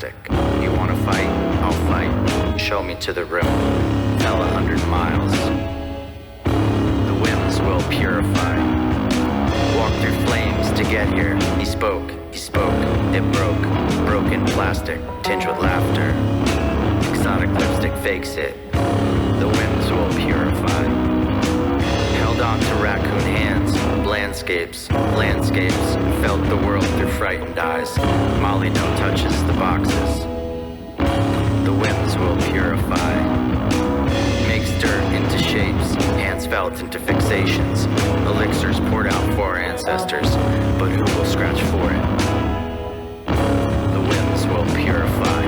plastic. You wanna fight? I'll fight. Show me to the room. Tell 100 miles. The whims will purify. Walk through flames to get here. He spoke, it broke. Broken plastic, tinged with laughter. Exotic lipstick fakes it. The whims will purify. Held on to raccoon hands. Landscapes. Felt the world through frightened eyes. Molly no touches the boxes. The whims will purify. Makes dirt into shapes. Hands felt into fixations. Elixirs poured out for our ancestors. But who will scratch for it? The whims will purify.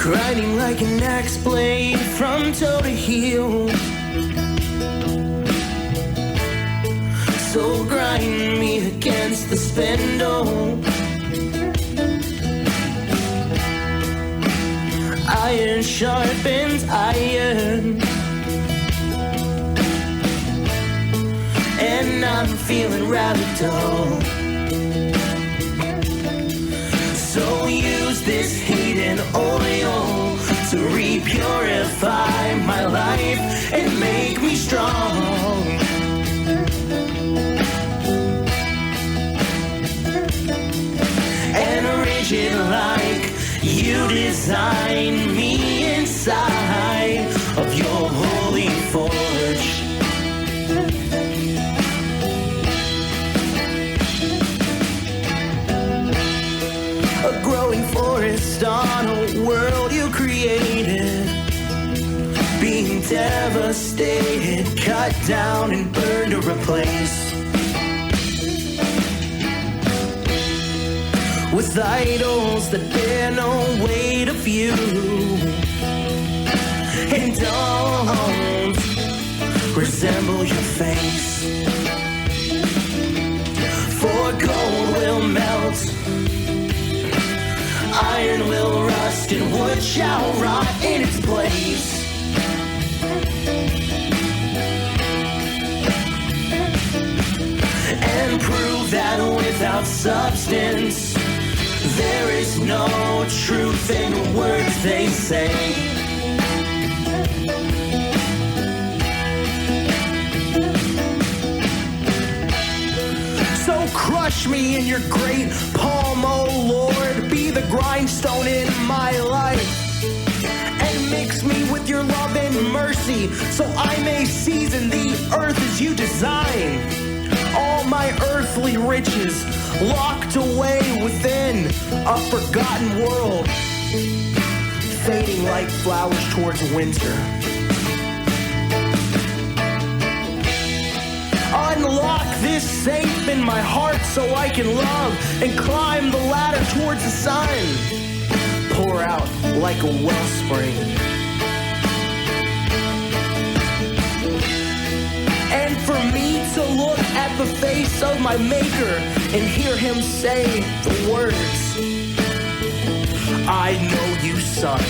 grinding like an axe blade from toe to heel. So grind me against the spindle. Iron sharpens iron, and I'm feeling rather dull. So use this heat and oil to re-purify my life and make me strong. And rigid like you designed me inside of your holy forge. A growing forest on a world you created, being devastated, cut down and burned to replace. With idols that bear no weight of you, and don't resemble your face. For gold will melt, iron will rust, and wood shall rot in its place. And prove that without substance there is no truth in words they say. So crush me in your great palm, O Lord. Be the grindstone in my life, and mix me with your love and mercy, so I may season the earth as you design. All my earthly riches locked away within a forgotten world, fading like flowers towards winter. Unlock this safe in my heart so I can love and climb the ladder towards the sun. Pour out like a wellspring. And for me to look at the face of my maker and hear him say the words, I know you, son.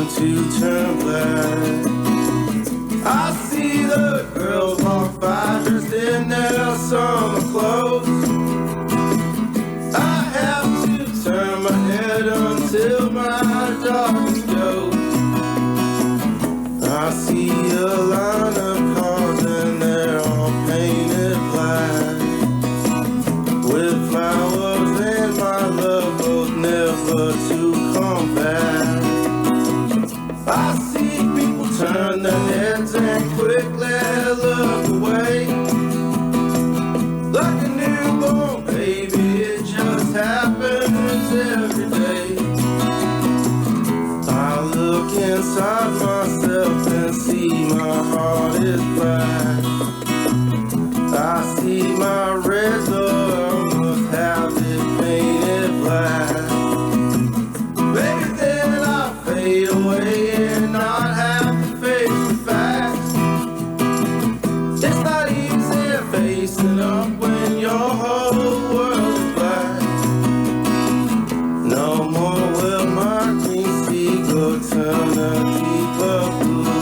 them to turn black. I see the girls walk by dressed in their summer clothes. I have to turn my head until my darkness goes. I see a line of cars and they're all painted black, with flowers and my love both never to come back. I see people turn their heads and quickly look away, like a newborn baby, it just happens every day. I look inside myself and see my heart is black. I see my red door, must have it painted black. Maybe then I fade away and not have to face the facts. It's not easy facing up when your whole world is black. No more will my green seagull turn a deeper blue.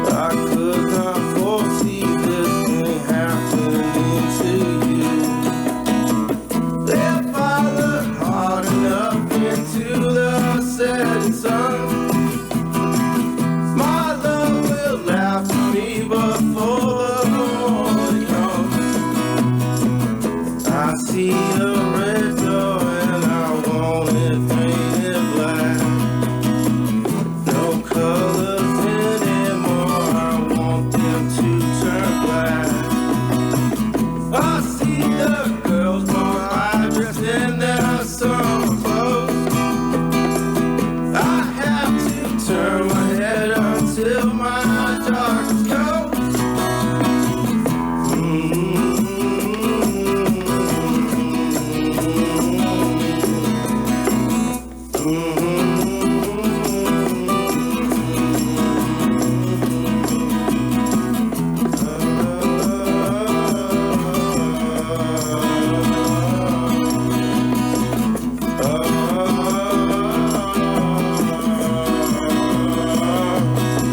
I could not foresee this thing happening to you. If I look hard enough into the setting sun, my love will laugh at me before the morning comes. I see a red door and I want it painted black. No colors anymore, I want them to turn black. I see the girls walk by dressed in their summer clothes. I have to turn my head until my darkness goes.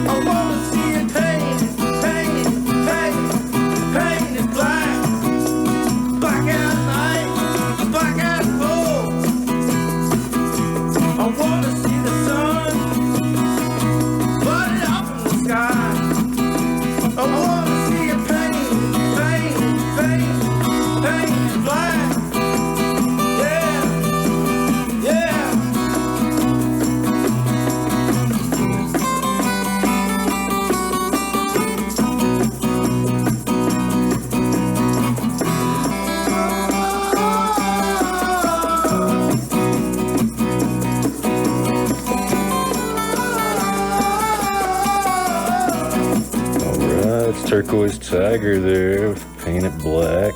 I wanna see it painted, painted, painted, painted black. Black as night, black as coal. I wanna see the sun flooded out from the sky. I wanna see it painted, painted, painted, painted black. Yeah, yeah. Alright, it's Turquoise Tiger there with Painted Black.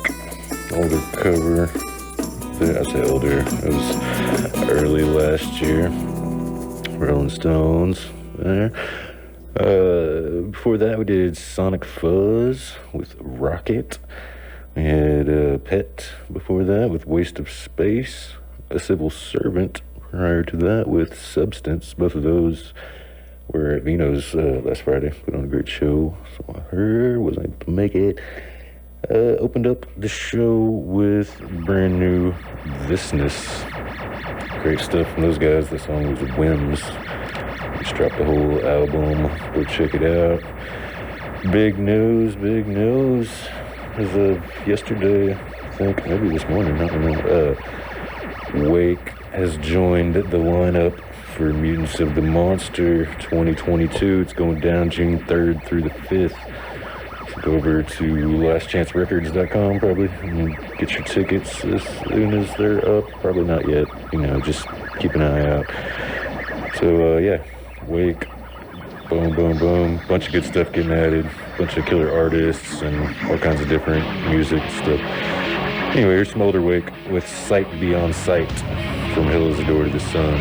Older cover. I say older. It was early last year. Rolling Stones there. Before that we did Sonic Fuzz with Rocket. We had PETT before that with Waste of Space. A Civil Servant prior to that with Substance. Both of those were at Vino's last Friday. Put on a great show. So I heard, wasn't able to make it. Opened up the show with brand new Thisness. Great stuff from those guys. The song was Whims. Just dropped the whole album. Go check it out. Big news, big news. As of yesterday, I think, maybe this morning, I don't know. Rwake has joined the lineup for Mutants of the Monster 2022. It's going down June 3rd through the 5th. So go over to lastchancerecords.com probably and get your tickets as soon as they're up. Probably not yet, just keep an eye out. So yeah, Rwake, boom, boom, boom. Bunch of good stuff getting added. Bunch of killer artists and all kinds of different music stuff. Anyway, here's some older Rwake with Sight Beyond Sight from Hill is the Door to the Sun.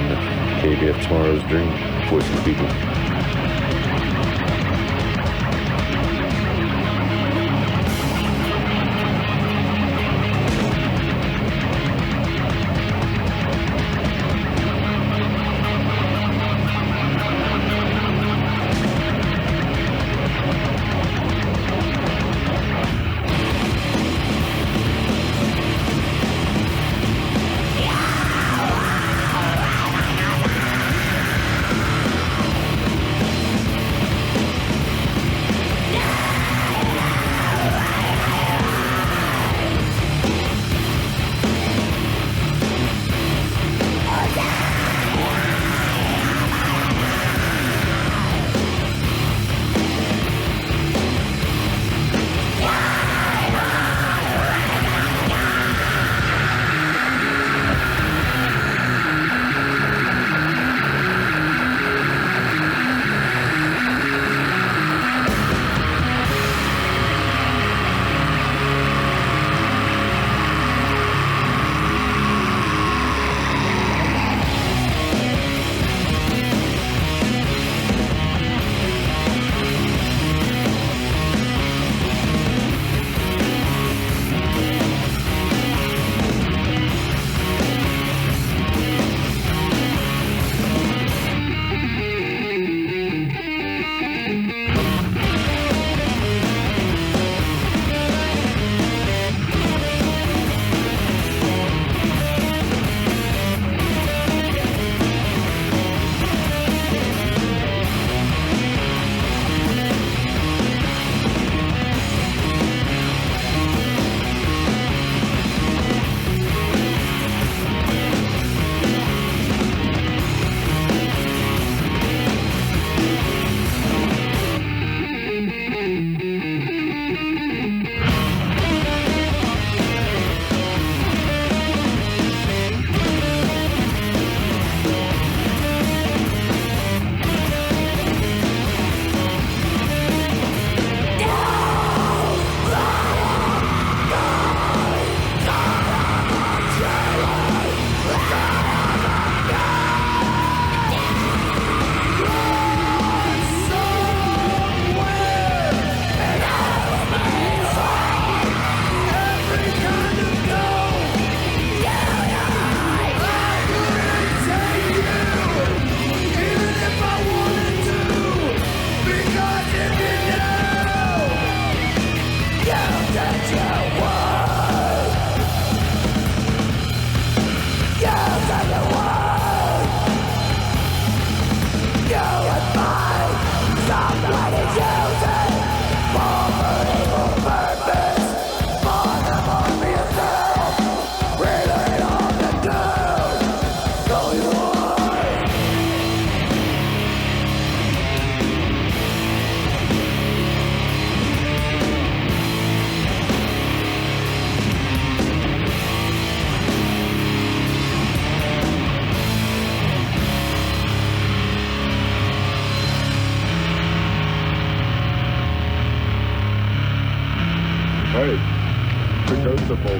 KBF Tomorrow's Dream, Voice of the People.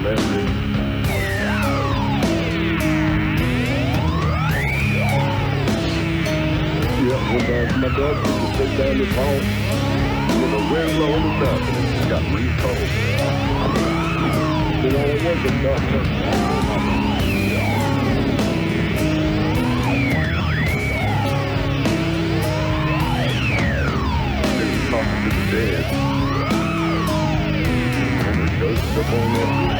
memory. Yeah, when my dog used to sit down this hall, with a wind blowing us up, and it just got real cold. It only was a dark talking to the dead. And the ghosts up on that.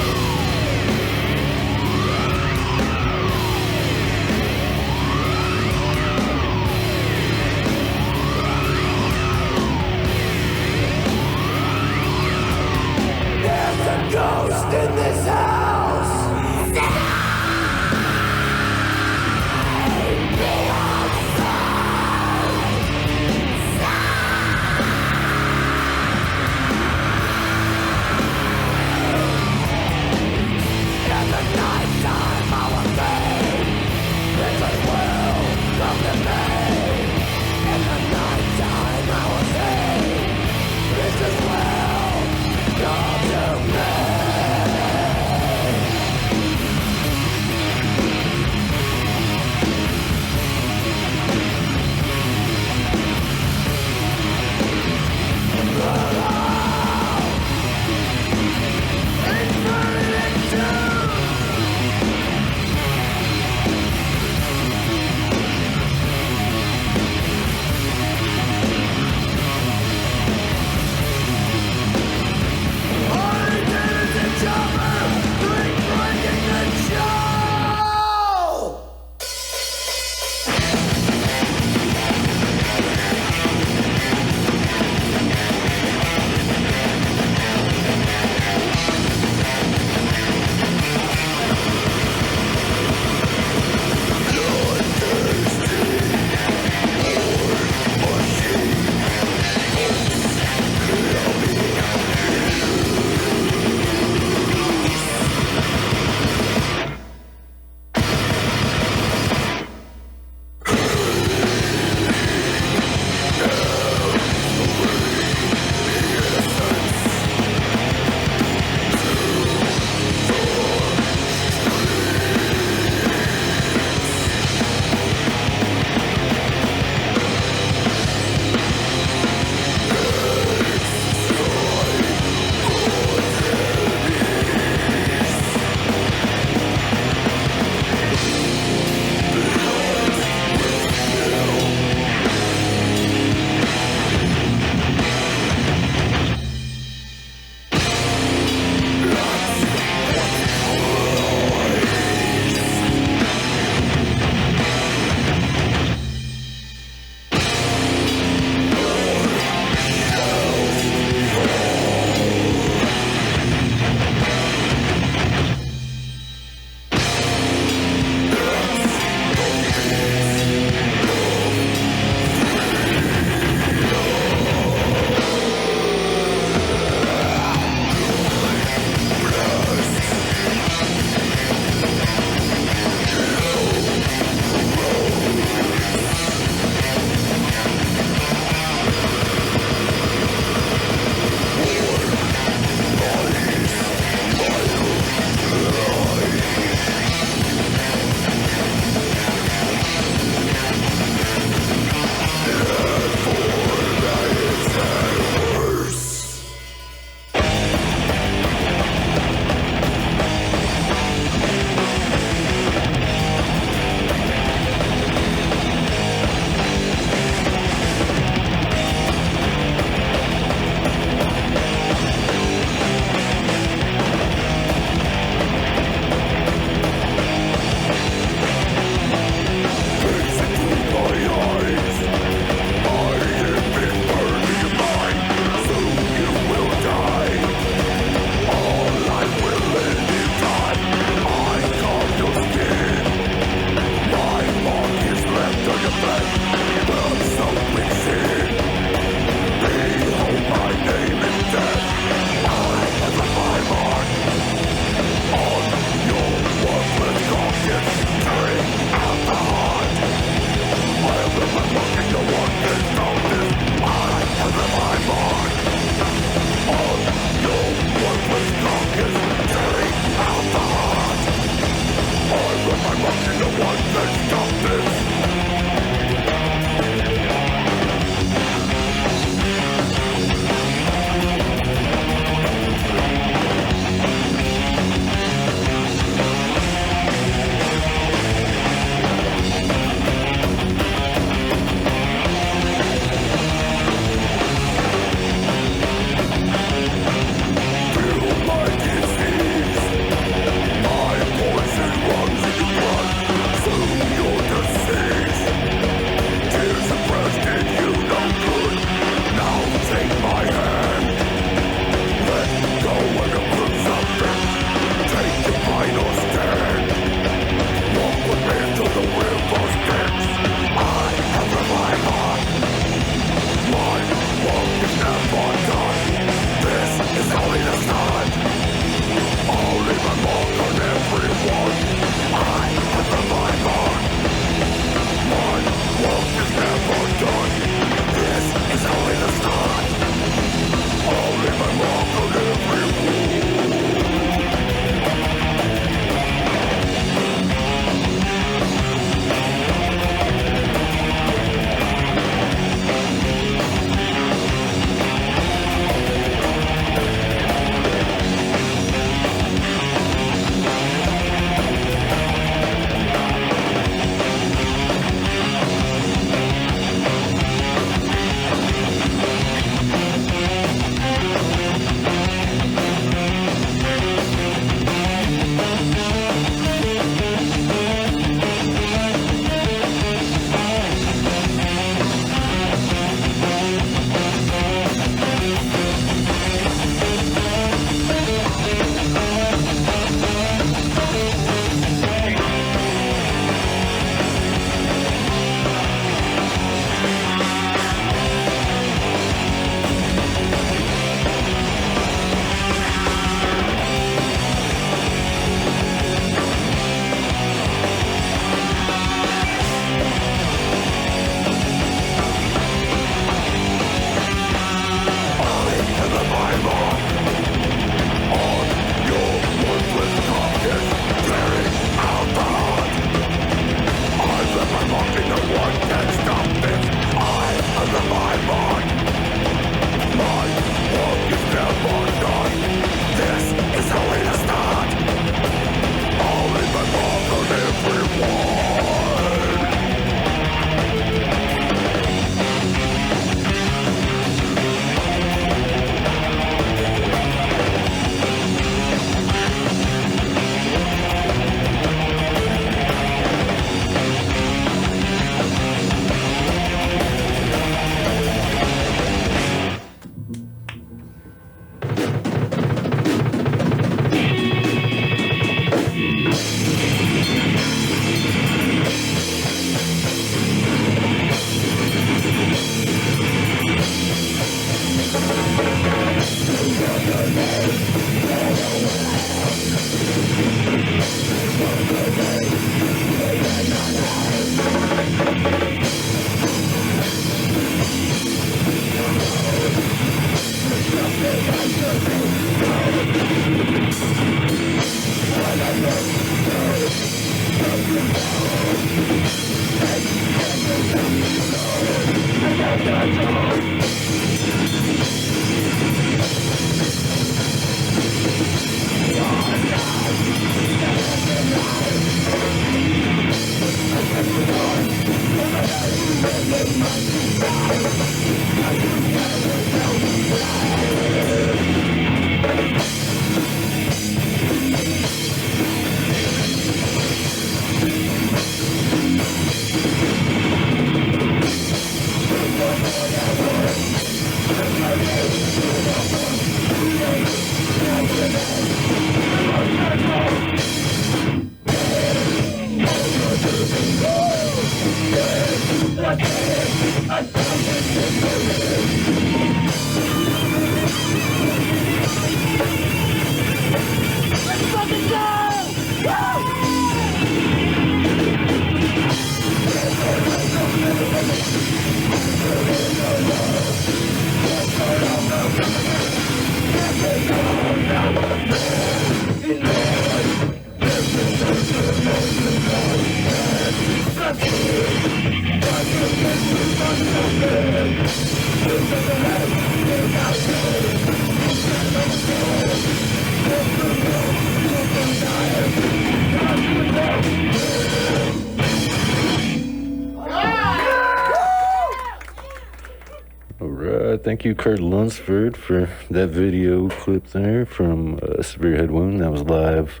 Alright, thank you, Kurt Lunsford, for that video clip there from Severe Headwound. That was live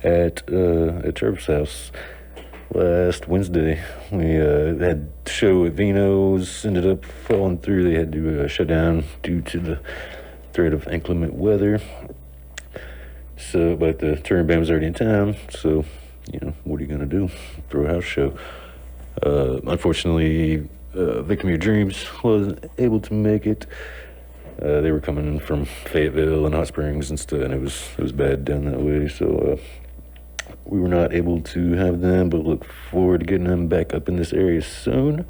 at Trevor's house last Wednesday. We had a show at Vino's, ended up falling through. They had to shut down due to the threat of inclement weather. So, but the touring band was already in town, so, you know, what are you going to do? Throw a house show. Unfortunately, Victim of Your Dreams wasn't able to make it. They were coming in from Fayetteville and Hot Springs and stuff, and it was bad down that way, so we were not able to have them, but look forward to getting them back up in this area soon.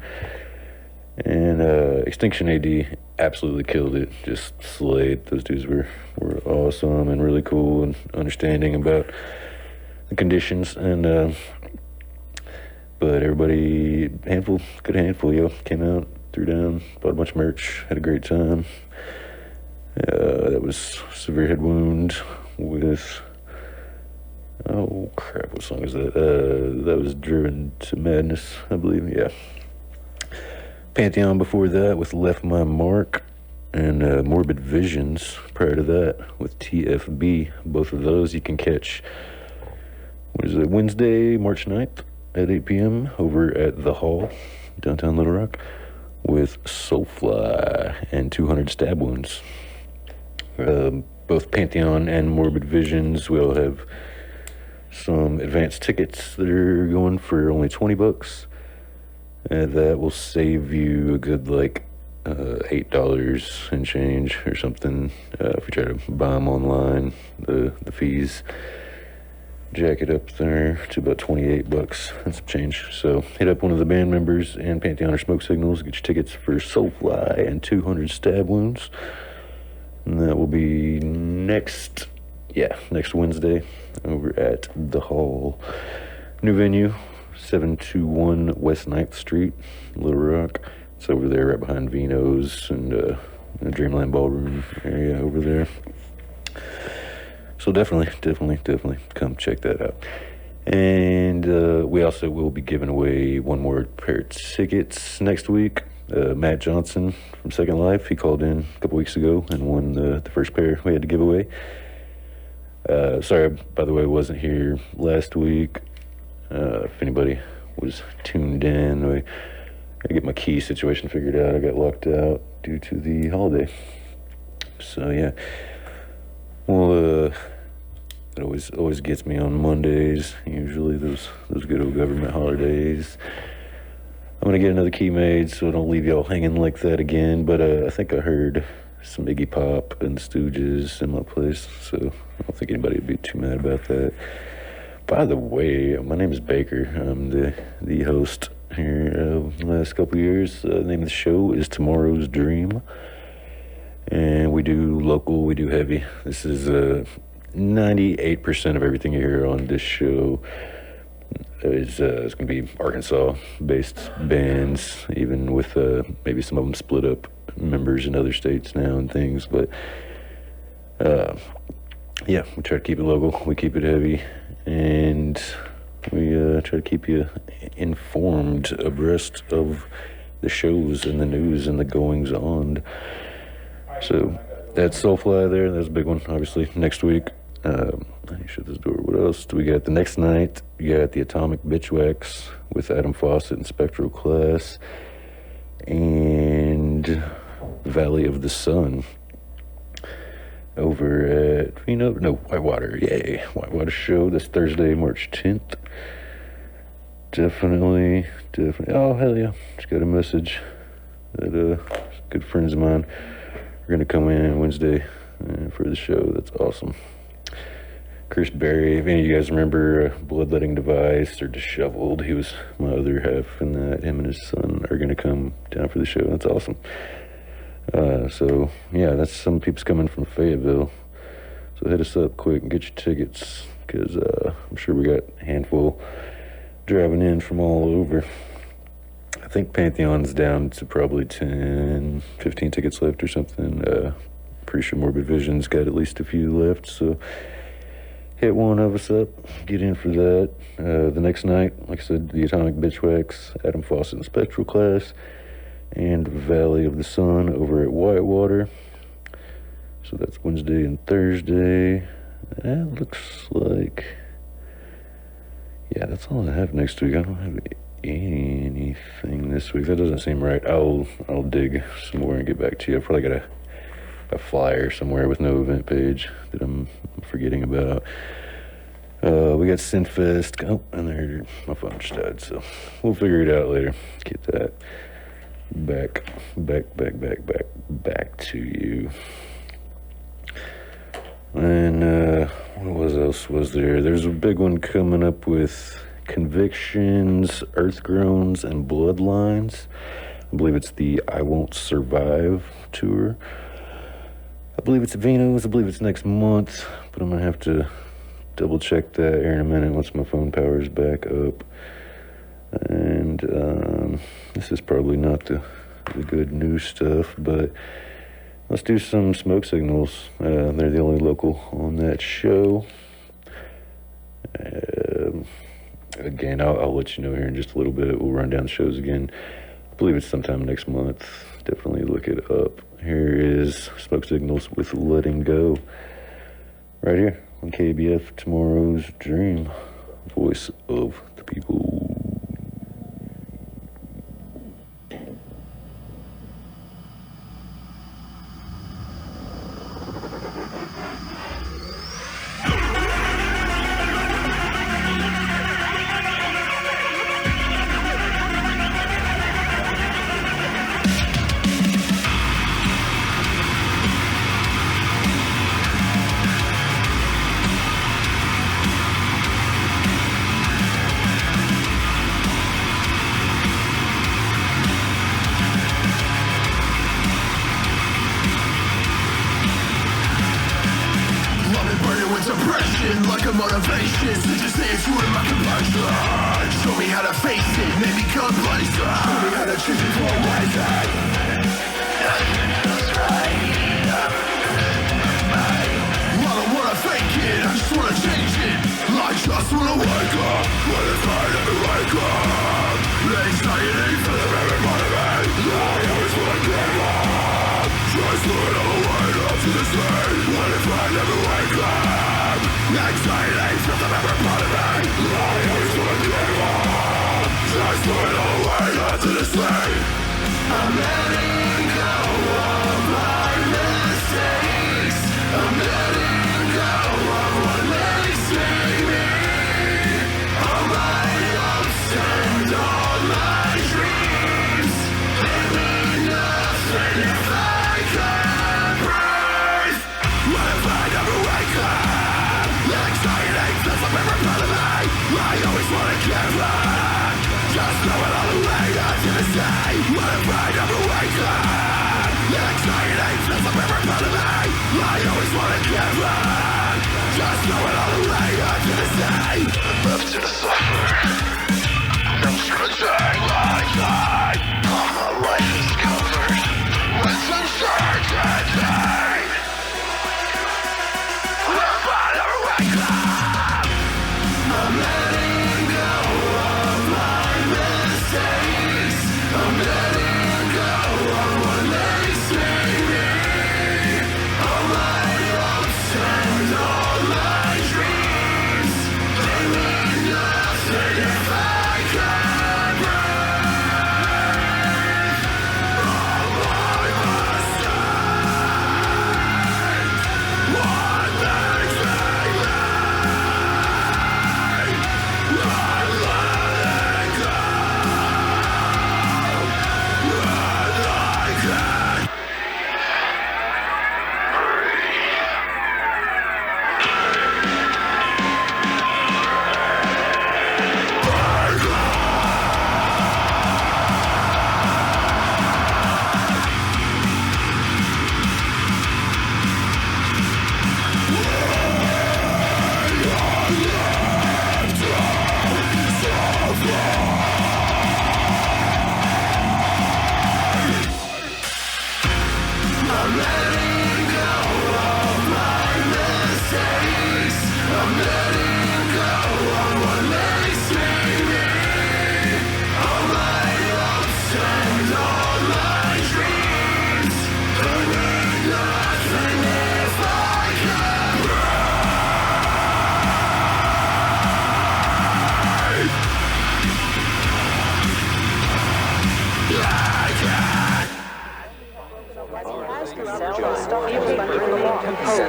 And Extinction AD absolutely killed it, just slayed. Those dudes were awesome and really cool and understanding about the conditions, and but everybody, good handful, yo, came out, threw down, bought a bunch of merch, had a great time. That was Severe Headwound with, oh crap, what song is that? That was Driven to Madness, I believe, yeah. Pantheon before that with Left My Mark, and Morbid Visionz prior to that with T.F.B. Both of those you can catch, what is it, Wednesday, March 9th at 8 p.m. over at The Hall, downtown Little Rock, with Soulfly and 200 Stab Wounds. Both Pantheon and Morbid Visionz will have some advanced tickets that are going for only $20. And that will save you a good, like, $8 and change or something if you try to buy them online. The fees jack it up there to about $28 and some change. So hit up one of the band members and Pantheon or Smoke Signals, get your tickets for Soulfly and 200 Stab Wounds. And that will be next Wednesday over at The Hall. New venue, 721 West 9th Street, Little Rock. It's over there right behind Vino's and the Dreamland Ballroom area over there. So definitely come check that out. And we also will be giving away one more pair of tickets next week. Matt Johnson from Second Life, he called in a couple weeks ago and won the first pair we had to give away. Sorry, by the way, I wasn't here last week. If anybody was tuned in, I get my key situation figured out. I got locked out due to the holiday. So yeah. Well, it always gets me on Mondays, usually those good old government holidays. I'm gonna get another key made so I don't leave y'all hanging like that again, but I think I heard some Iggy Pop and the Stooges in my place, so I don't think anybody would be too mad about that. By the way, my name is Baker. I'm the host here the last couple years. The name of the show is Tomorrow's Dream. And we do local, we do heavy. This is 98% of everything you hear on this show is it's going to be Arkansas-based bands, even with maybe some of them split up members in other states now and things. But yeah, we try to keep it local, we keep it heavy, and we try to keep you informed abreast of the shows and the news and the goings on. So that's Soulfly there. That's a big one, obviously. Next week, let me shut this door. What else do we got? The next night, you got the Atomic Bitchwax with Adam Fawcett and Spectral Class, and Valley of the Sun over at Whitewater. Yay, Whitewater show this Thursday, March 10th. Definitely. Oh, hell yeah. Just got a message that good friends of mine are going to come in Wednesday for the show. That's awesome. Chris Berry, if any of you guys remember Bloodletting Device or Disheveled, he was my other half, and that him and his son are going to come down for the show. That's awesome. So, yeah, that's some peeps coming from Fayetteville. So hit us up quick and get your tickets, because I'm sure we got a handful driving in from all over. I think Pantheon's down to probably 10, 15 tickets left or something. Pretty sure Morbid Visionz got at least a few left, so hit one of us up, get in for that. The next night, like I said, the Atomic Bitchwax, Adam Fawcett and Spectral Class, and Valley of the Sun over at Whitewater. So that's Wednesday and Thursday. That looks like, yeah, that's all I have next week. I don't have anything this week. That doesn't seem right. I'll dig some more and get back to you. I've probably got a flyer somewhere with no event page that I'm forgetting about. We got Sinfest. Oh, and there, my phone just died, so we'll figure it out later. Get that back to you. And what else was there? There's a big one coming up with Convictions, Earth Groans, and Bloodlines. I believe it's the I Won't Survive tour. I believe it's Venus. I believe it's next month, but I'm gonna have to double check that here in a minute once my phone power is back up. And this is probably not the good news stuff, but let's do some Smoke Signals. They're the only local on that show. Again, I'll let you know here in just a little bit. We'll run down the shows again. I believe it's sometime next month. Definitely look it up. Here is Smoke Signals with Letting Go. Right here on KBF, Tomorrow's Dream. Voice of the people. If I can breathe.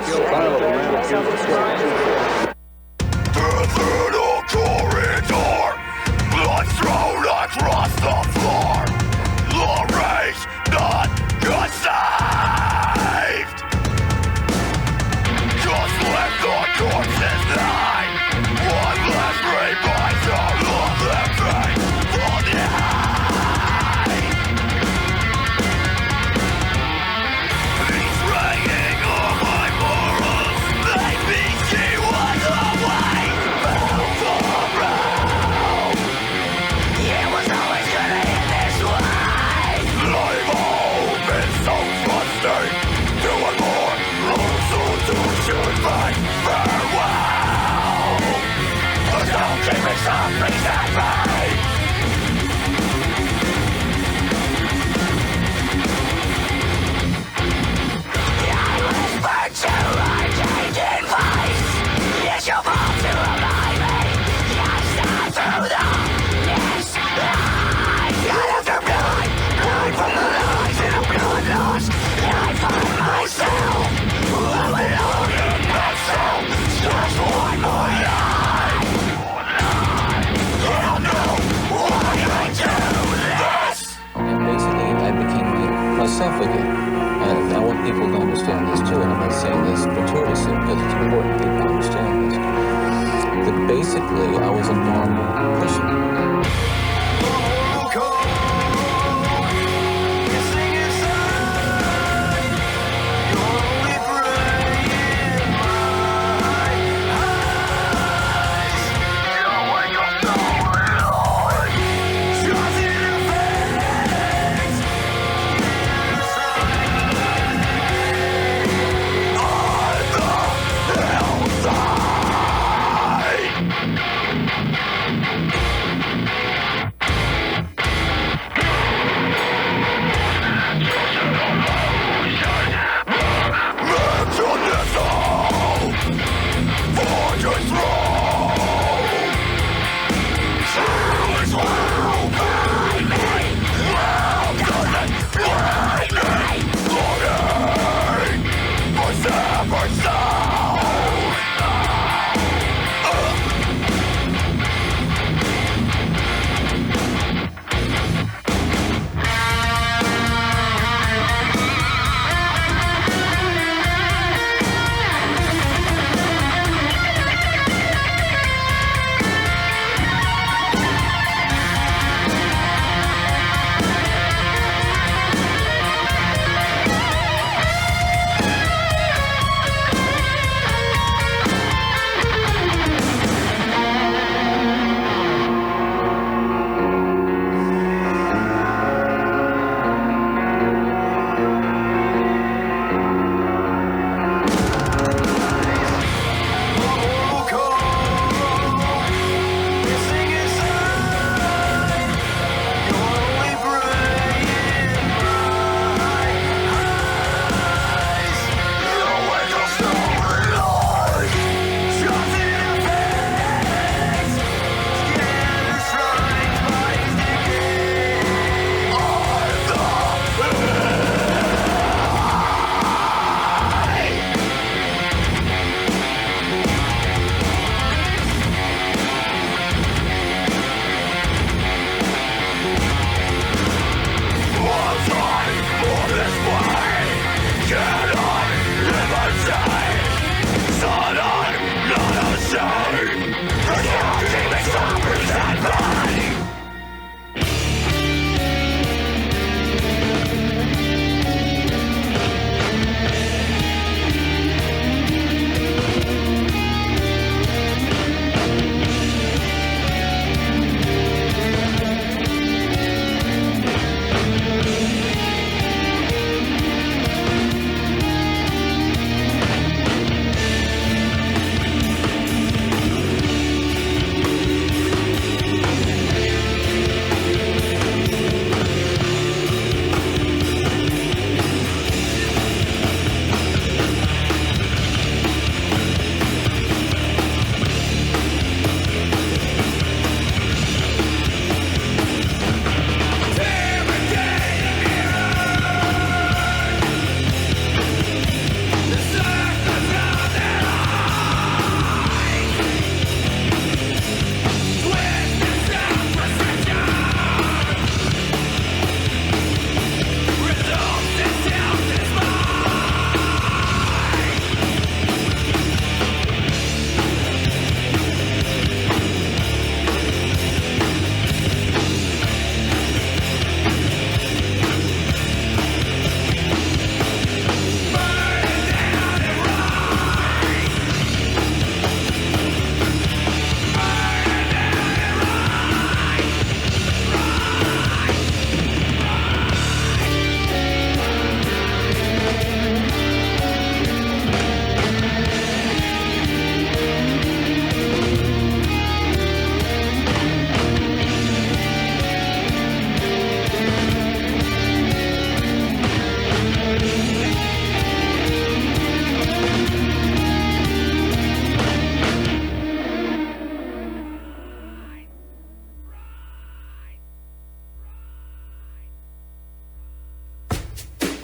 Style of man accused of self-suicide. Through the corridor, blood thrown across the floor. The rage not conceived. Just let the corpses lie. One last reminder of the pain for the eye. Betraying all my morals, made me see what the way fell for. It was always gonna end this way. I've all been so trusting. Doing more, also to shoot my farewell. But don't keep me some things at bay. I whisper to my changing face. Yes, you'll fall to remind me. Just down through the mist. Blood after blood, blood from the lies and a blood loss. I find myself alone in my soul. Just one more lie. I'll know why I do this. And basically, I became myself again. And I want people to understand this too, and I'm not saying this gratuitously because it's important people understand this. That basically, I was a normal person.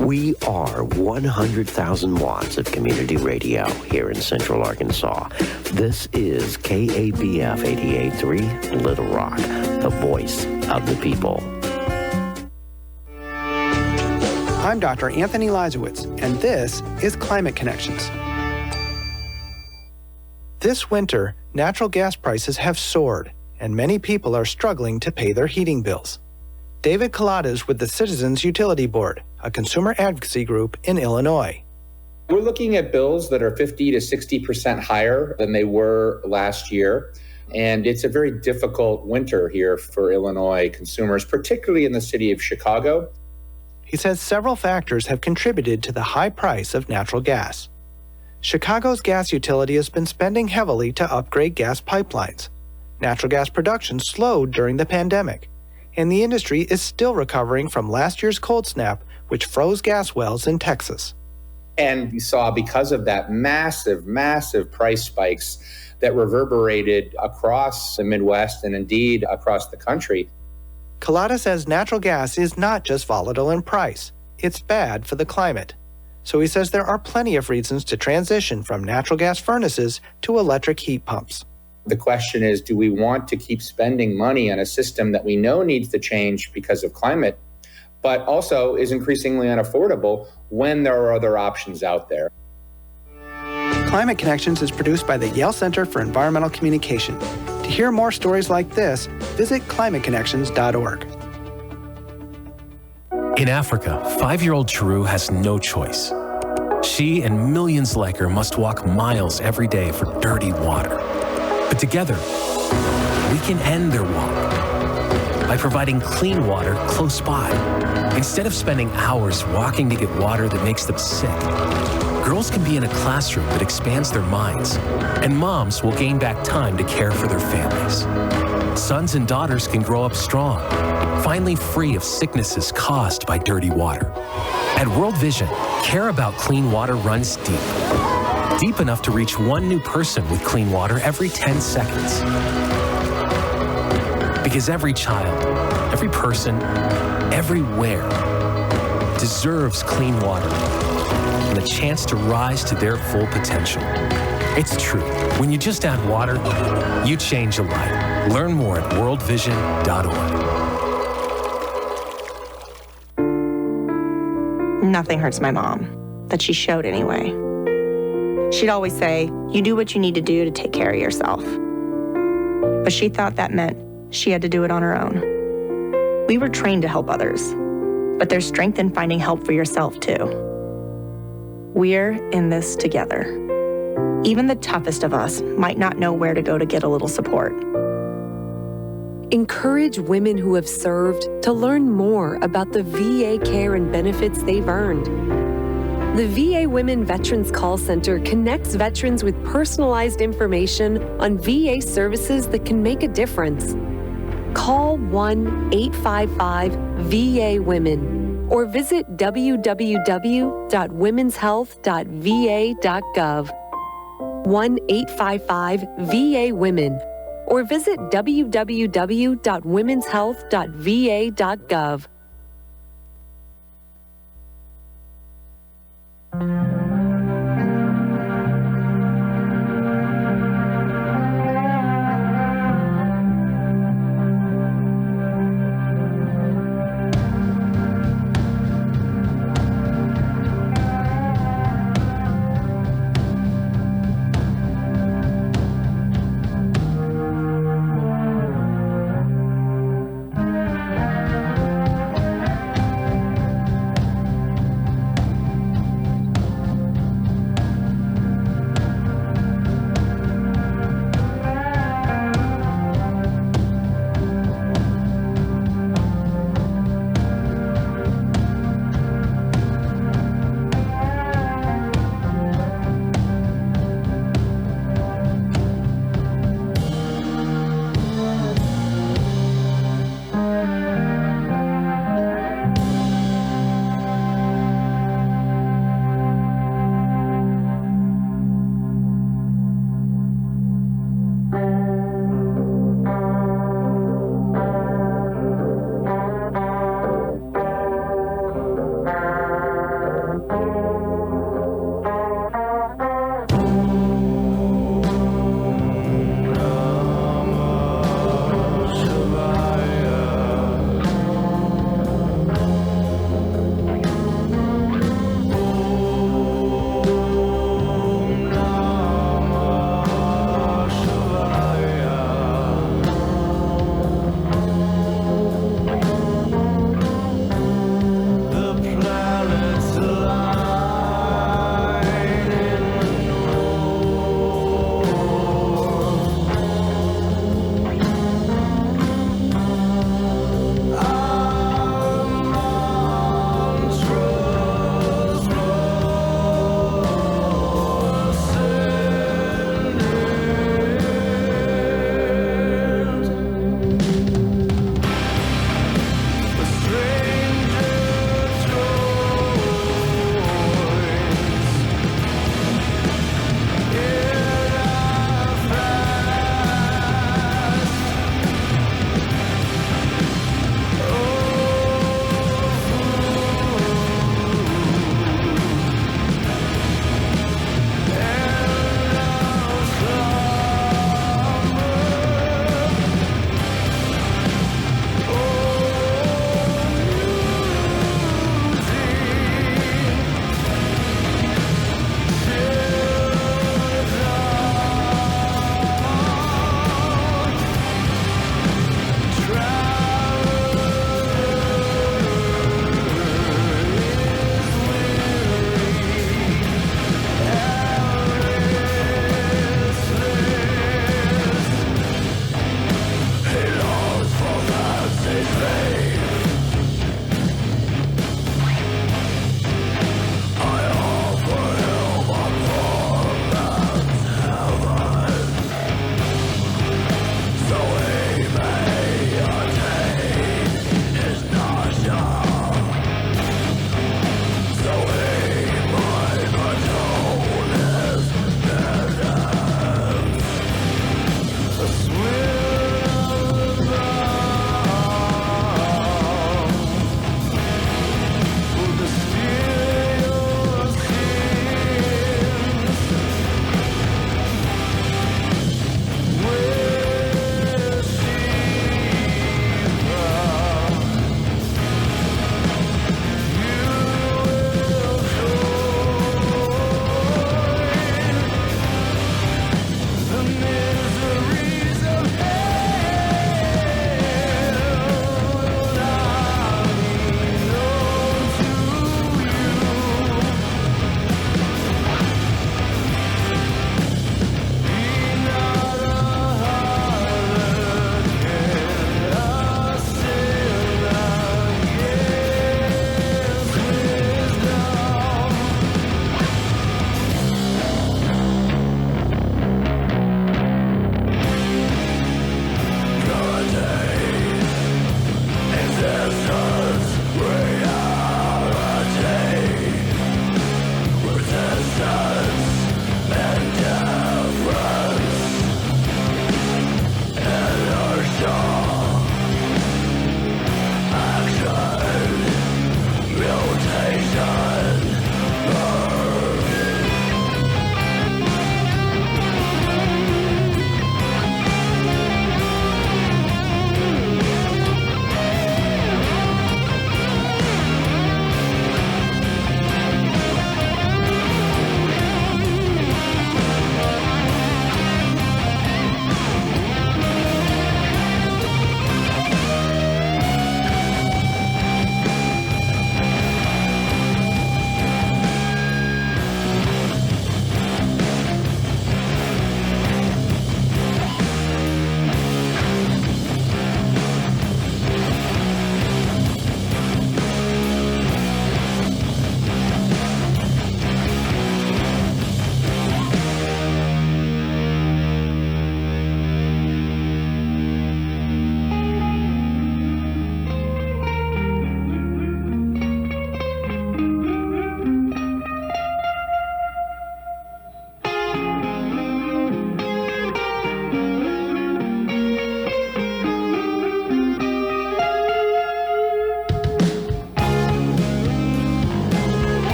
We are 100,000 watts of community radio here in Central Arkansas. This is KABF 88.3 Little Rock, the voice of the people. I'm Dr. Anthony Lizowitz, and this is Climate Connections. This winter, natural gas prices have soared, and many people are struggling to pay their heating bills. David Collada is with the Citizens Utility Board, a consumer advocacy group in Illinois. We're looking at bills that are 50 to 60% higher than they were last year. And it's a very difficult winter here for Illinois consumers, particularly in the city of Chicago. He says several factors have contributed to the high price of natural gas. Chicago's gas utility has been spending heavily to upgrade gas pipelines. Natural gas production slowed during the pandemic, and the industry is still recovering from last year's cold snap, which froze gas wells in Texas. And we saw, because of that, massive price spikes that reverberated across the Midwest and indeed across the country. Collada says natural gas is not just volatile in price, it's bad for the climate. So he says there are plenty of reasons to transition from natural gas furnaces to electric heat pumps. The question is, do we want to keep spending money on a system that we know needs to change because of climate, but also is increasingly unaffordable when there are other options out there? Climate Connections is produced by the Yale Center for Environmental Communication. To hear more stories like this, visit climateconnections.org. In Africa, 5-year-old Chiru has no choice. She and millions like her must walk miles every day for dirty water. But together, we can end their walk by providing clean water close by. Instead of spending hours walking to get water that makes them sick, girls can be in a classroom that expands their minds, and moms will gain back time to care for their families. Sons and daughters can grow up strong, finally free of sicknesses caused by dirty water. At World Vision, care about clean water runs deep. Deep enough to reach one new person with clean water every 10 seconds. Because every child, every person, everywhere deserves clean water and the chance to rise to their full potential. It's true. When you just add water, you change a life. Learn more at worldvision.org. Nothing hurts my mom, that she showed anyway. She'd always say, you do what you need to do to take care of yourself. But she thought that meant she had to do it on her own. We were trained to help others, but there's strength in finding help for yourself too. We're in this together. Even the toughest of us might not know where to go to get a little support. Encourage women who have served to learn more about the VA care and benefits they've earned. The VA Women Veterans Call Center connects veterans with personalized information on VA services that can make a difference. Call 1-855-VA-WOMEN or visit www.womenshealth.va.gov. 1-855-VA-WOMEN or visit www.womenshealth.va.gov.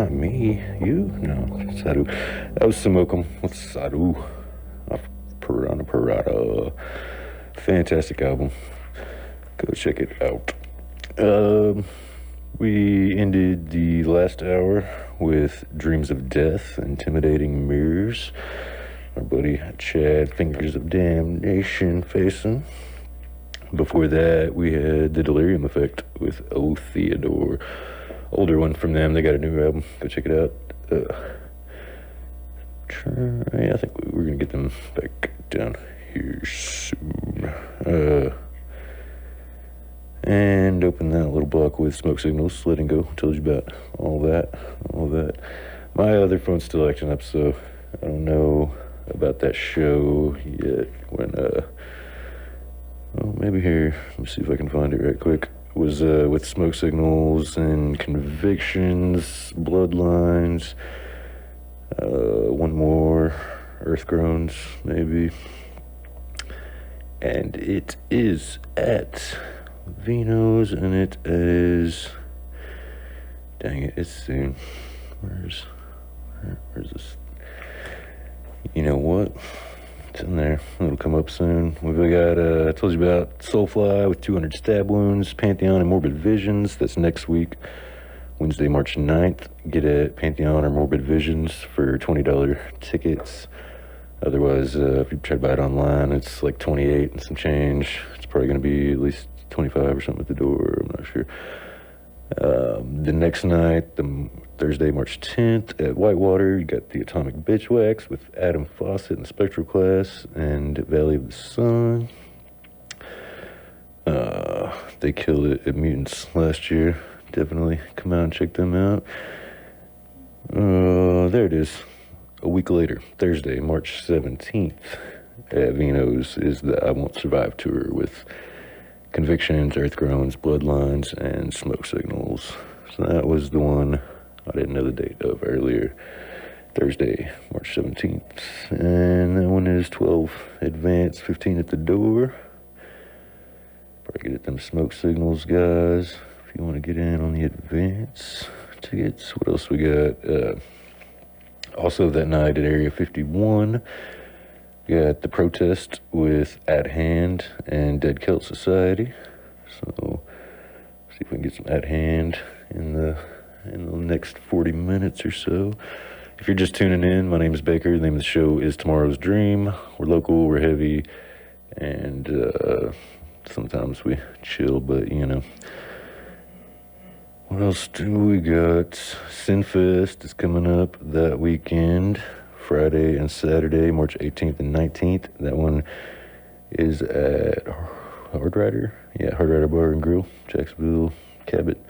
not me. You? No, Sadhu. That was Sumokem with Sadhu off Piranha Parada. Fantastic album. Go check it out. We ended the last hour with Dreams of Death, Intimidating Mirrors. Our buddy Chad, Fingers of Damnation, facing. Before that, we had the Delerium Effect with Oh Theodore. Older one from them. They got a new album. Go check it out. I think we're going to get them back down here soon. And open that little block with Smoke Signals, Letting Go. Told you about all that. My other phone's still acting up, so I don't know about that show yet. When, well, maybe here. Let me see if I can find it right quick. It was with Smoke Signals and Convictions, Bloodlines, one more, Earth Groans, maybe. And it is at Vino's, and it is, dang it, it's soon. Where's this? You know what? It's in there. It'll come up soon. We've got, I told you about Soulfly with 200 stab wounds, Pantheon and Morbid Visionz. That's next week, Wednesday, March 9th. Get at Pantheon or Morbid Visionz for $20 tickets. Otherwise, if you try to buy it online, it's like $28 and some change. It's probably going to be at least $25 or something at the door. I'm not sure. The next night, Thursday, March 10th at Whitewater, you got the Atomic Bitchwax with Adam Fawcett in the Spectral class and Valley of the Sun. They killed it at Mutants last year. Definitely come out and check them out. There it is. A week later, Thursday, March 17th at Vino's is the I Won't Survive tour with Convictions, Earth Groans, Bloodlines, and Smoke Signals. So that was the one I didn't know the date of earlier. Thursday, March 17th. And that one is 12 advance, 15 at the door. Probably get at them Smoke Signals guys if you want to get in on the advance tickets. What else we got? Also that night at Area 51, we got the Protest with At Hand and Dead Celt Society. So see if we can get some At Hand in the next 40 minutes or so. If you're just tuning in, my name is Baker. The name of the show is Tomorrow's Dream. We're local, we're heavy, and sometimes we chill, but you know. What else do we got? Sinfest is coming up that weekend, Friday and Saturday, March 18th and 19th. That one is at Hard Rider. Yeah, Hard Rider Bar and Grill, Jacksonville, Cabot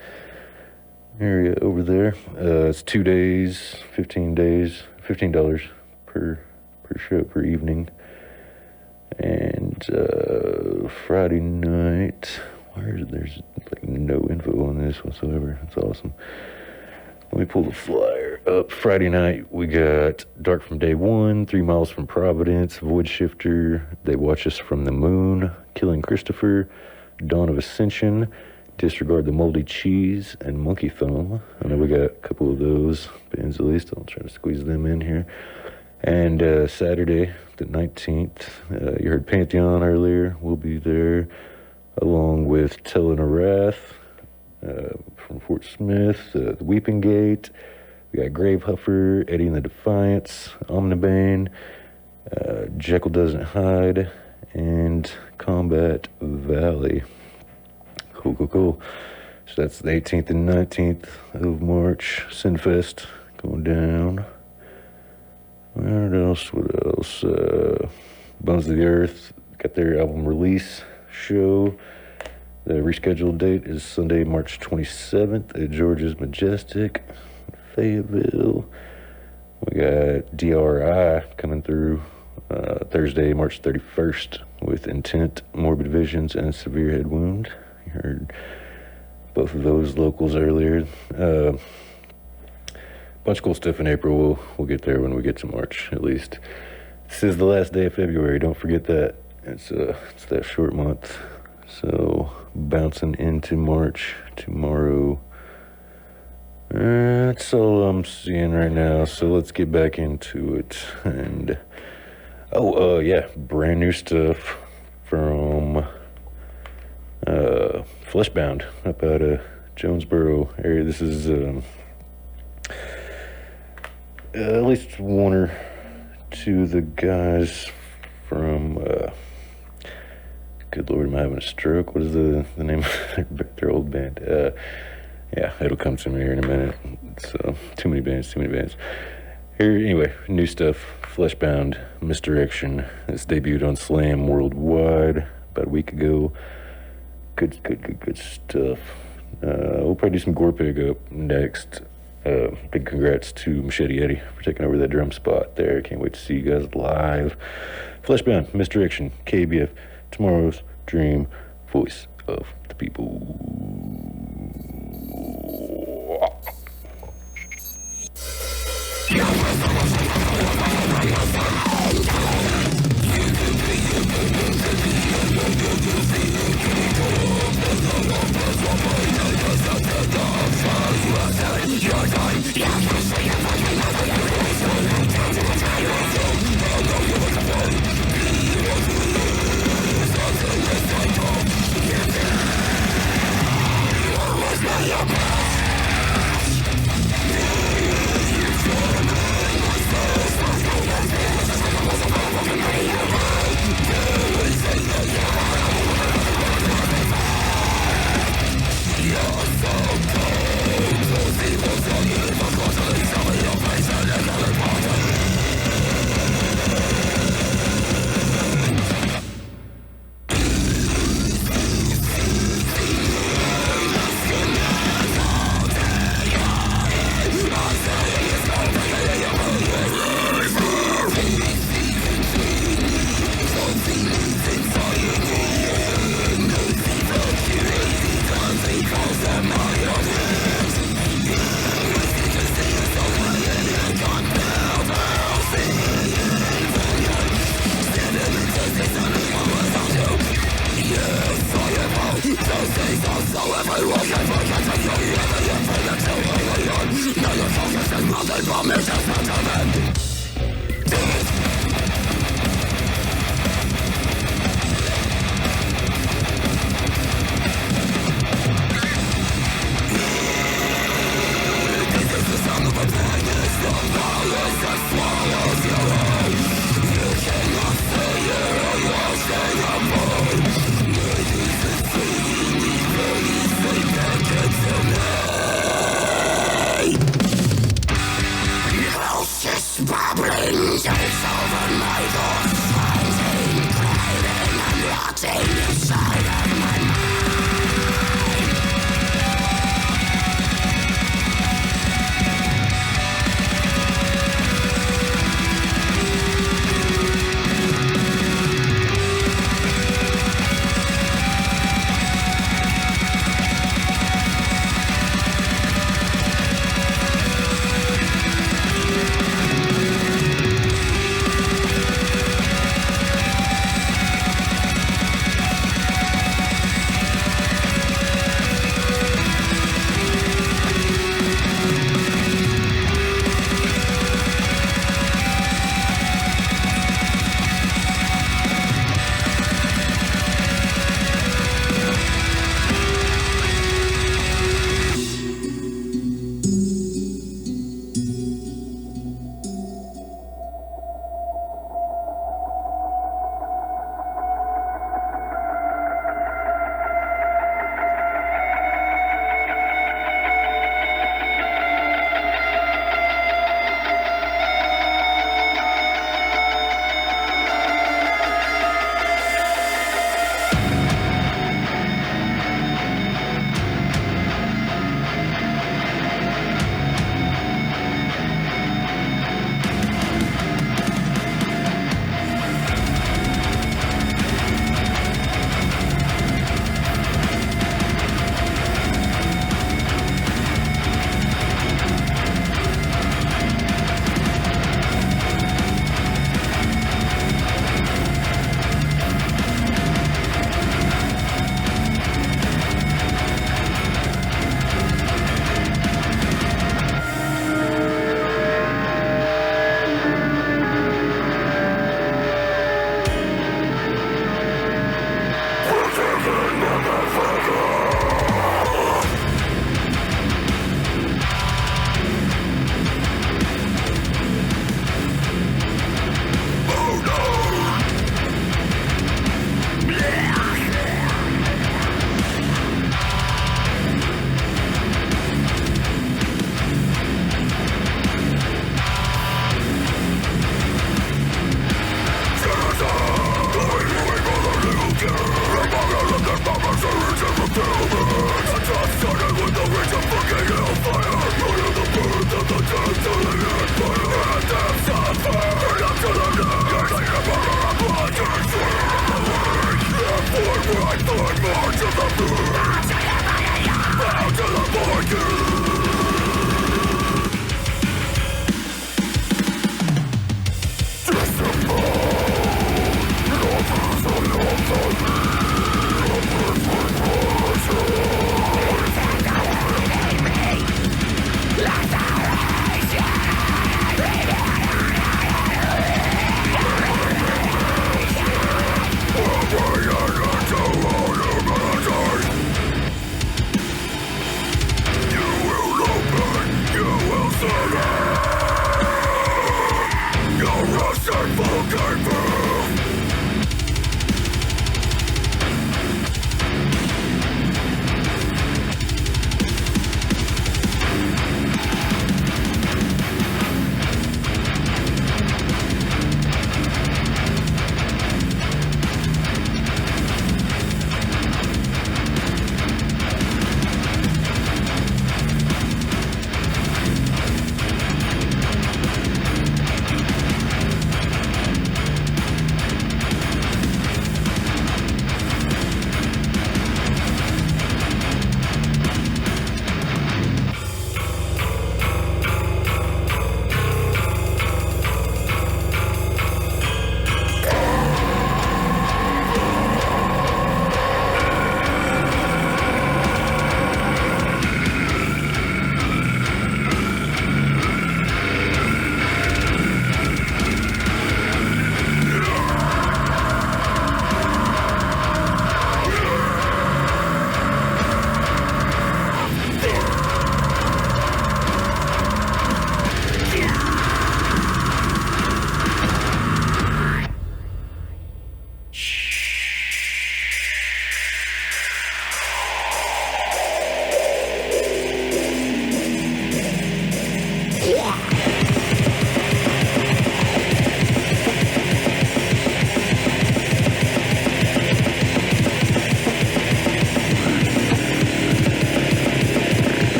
area over there. It's 2 days, 15 days, $15 per show per evening. And Friday night, there's like no info on this whatsoever. That's awesome. Let me pull the flyer up. Friday night, we got Dark from Day One, 3 Miles from Providence, Void Shifter, They Watch Us from the Moon, Killing Christopher, Dawn of Ascension, Disregard the Moldy Cheese, and Monkey Thumb. I know we got a couple of those bands at least. I'll try to squeeze them in here. And Saturday, the 19th, you heard Pantheon earlier. We'll be there along with Anorath from Fort Smith, the Weeping Gate. We got Grave Huffer, Eddie and the Defiance, Omnibane, Jekyll Doesn't Hide, and Combat Valley. Cool. So that's the 18th and 19th of March. Sinfest going down. What else? Bones of the Earth got their album release show. The rescheduled date is Sunday, March 27th at George's Majestic, Fayetteville. We got DRI coming through Thursday, March 31st with Intent, Morbid Visionz, and Severe Headwound. You heard both of those locals earlier. Bunch of cool stuff in April. We'll get there when we get to March, at least. This is the last day of February. Don't forget that. It's that short month. So bouncing into March tomorrow. That's all I'm seeing right now, so let's get back into it. And yeah, brand new stuff from Fleshbound up out of Jonesboro area. This is at least one or two of the guys from good lord, am I having a stroke? What is the name of their old band? Yeah, it'll come to me here in a minute. So, too many bands. Here, anyway, new stuff. Fleshbound, Misdirection. It's debuted on Slam worldwide about a week ago. Good stuff. We'll probably do some Gorepig up next. Big congrats to Machete Eddie for taking over that drum spot there. Can't wait to see you guys live. Fleshbound, Misdirection, KBF, tomorrow's dream, voice of the people.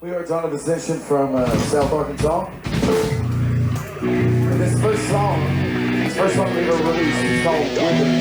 We are Dawn of Ascension from South Arkansas. And this first song we ever released is called Withered.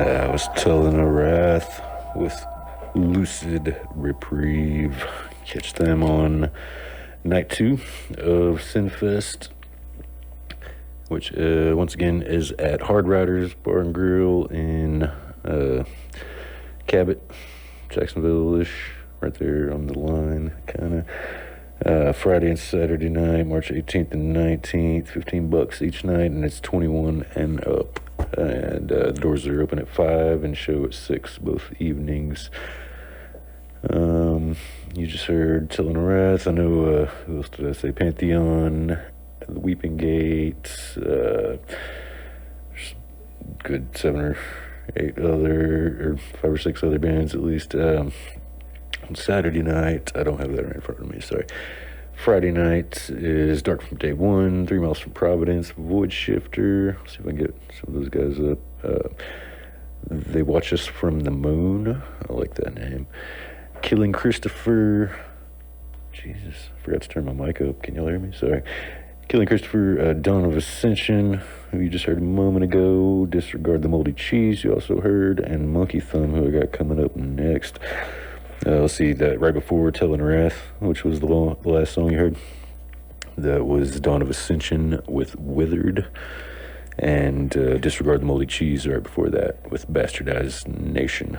I was telling Anorath with Lucid Reprieve. Catch them on night 2 of Sinfest, which once again is at Hard Riders Bar and Grill in Cabot, Jacksonville-ish, right there on the line, kind of. Friday and Saturday night, March 18th and 19th, $15 each night, and it's 21 and up. And the doors are open at 5 and show at 6 both evenings. You just heard Till Anorath. I know, who else did I say? Pantheon, The Weeping Gate, good 7 or 8 other, or 5 or 6 other bands at least. On Saturday night, I don't have that right in front of me, sorry. Friday night is Dark from Day One, 3 Miles from Providence, Void Shifter. See if I can get some of those guys up. They Watch Us from the Moon. I like that name. Killing Christopher. Jesus, I forgot to turn my mic up. Can y'all hear me? Sorry. Killing Christopher, Dawn of Ascension, who you just heard a moment ago. Disregard the Moldy Cheese, you also heard. And Monkey Thumb, who I got coming up next. Let's see, that right before Till Anorath, which was the last song you heard. That was Dawn of Ascension with Withered. And Disregard the Moldy Cheese right before that with Bastardized Nation.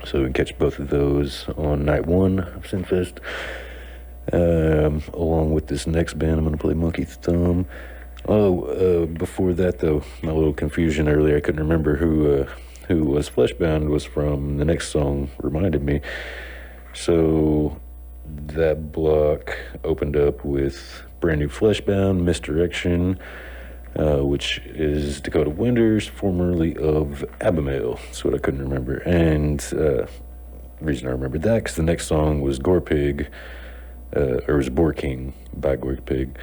So we can catch both of those on night 1 of Sinfest. Along with this next band, I'm going to play Monkey Thumb. Before that, though, my little confusion earlier, I couldn't remember who was Fleshhound was from. The next song reminded me. So that block opened up with brand new Fleshhound, Misdirection, which is Dakota Winters, formerly of Abimail. That's what I couldn't remember. And the reason I remembered that, because the next song was Gorepig, or it was Boar King by Gorepig.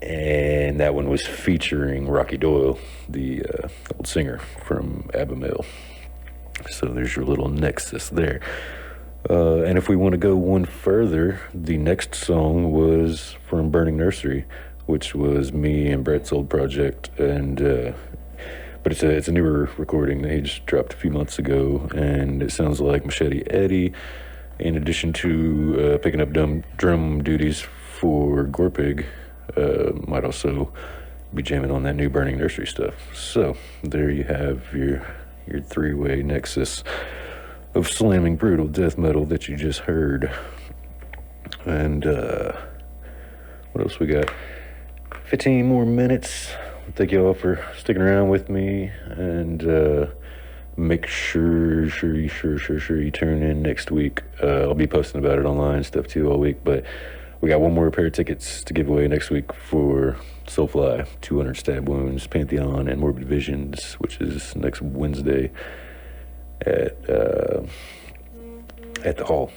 And that one was featuring Rocky Doyle, the old singer from Abimail. So there's your little nexus there. And if we want to go one further, the next song was from Burning Nursery, which was me and Brett's old project. And but it's a newer recording that he just dropped a few months ago, and it sounds like Machete Eddie, in addition to picking up drum duties for Gorepig, might also be jamming on that new Burning Nursery stuff. So there you have your 3-way nexus of slamming brutal death metal that you just heard. And what else we got? 15 more minutes. Thank you all for sticking around with me, and make sure you turn in next week. I'll be posting about it online and stuff too all week, but we got one more pair of tickets to give away next week for Soulfly, 200 Stab Wounds, Pantheon, and Morbid Visionz, which is next Wednesday at the Hall,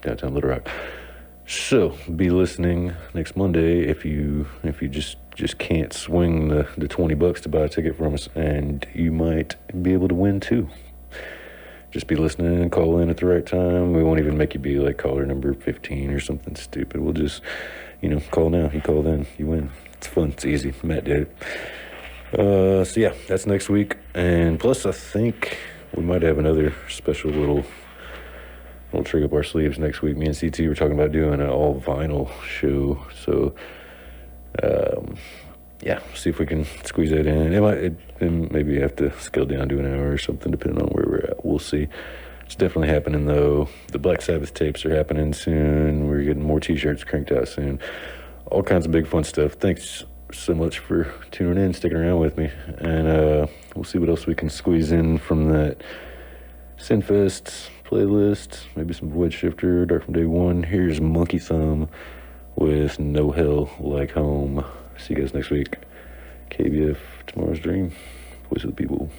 downtown Little Rock. So be listening next Monday if you just can't swing the $20 to buy a ticket from us, and you might be able to win too. Just be listening and call in at the right time. We won't even make you be like caller number 15 or something stupid. We'll just, call now. You call then, you win. It's fun. It's easy. Matt did it. So yeah, that's next week. And plus, I think we might have another special little trick up our sleeves next week. Me and CT were talking about doing an all vinyl show. So, yeah, see if we can squeeze that in. It maybe have to scale down to an hour or something, depending on where we're at. We'll see. It's definitely happening, though. The Black Sabbath tapes are happening soon. We're getting more t-shirts cranked out soon. All kinds of big fun stuff. Thanks so much for tuning in, sticking around with me. And we'll see what else we can squeeze in from that Sinfest playlist. Maybe some Void Shifter, Dark from Day One. Here's Monkey Thumb with No Hell Like Home. See you guys next week. KBF, Tomorrow's Dream, Voice of the People.